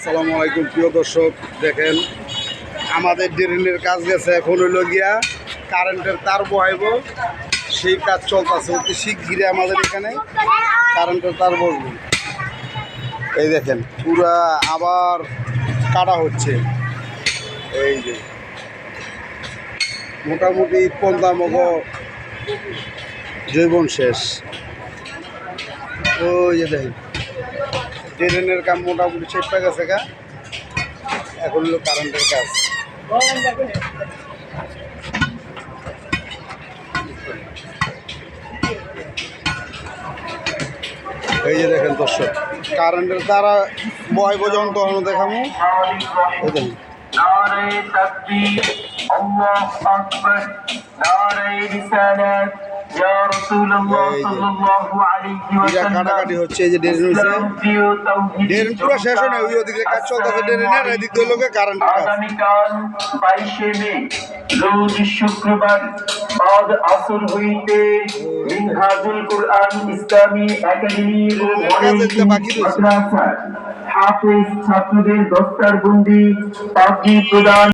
আসসালামু আলাইকুম প্রিয় দর্শক, দেখেন আমাদের ড্রেনের কাজ গেছে। এখন হইল গিয়া কারেন্টের তার বহাইব, সেই কাজ চলতেছে। অতি শিগগিরই আমাদের এখানে কারেন্টের তার বসবে। এই দেখেন পুরা আবার কাটা হচ্ছে। এই যে মোটামুটি পন্দামগ জৈবন শেষ। ওই যে দেখেন ড্রেনের কাম মোটামুটি শেষ হয়ে গেছে গা। এখন হলো কারেন্টের কাজ। এই যে দেখেন দর্শক, কারেন্টের তারা বয় পর্যন্ত দেখামো। এই দেখেন নারে তাকবীর, আল্লাহু আকবার, নারে রিসালাত, ইয়া রাসূলুল্লাহ সাল্লাল্লাহু আলাইহি ওয়াসাল্লাম। কাটাকাটি হচ্ছে। এই যে ড্রেন হইছে, ড্রেন পুরো শেষ হয় না, ওই ওদিকে কাজ চলতেছে ড্রেনের, এদিক দিয়ে লোকে কারেন্টের কাজ। আগামীকাল 22শে মে রোজ শুক্রবার বাদ আসর হইতে মিনহাজুল কুরআন ইসলামী একাডেমির মাদ্রাসার হাফেজ ছাত্রদের দস্তারবন্দি পাখি প্রদান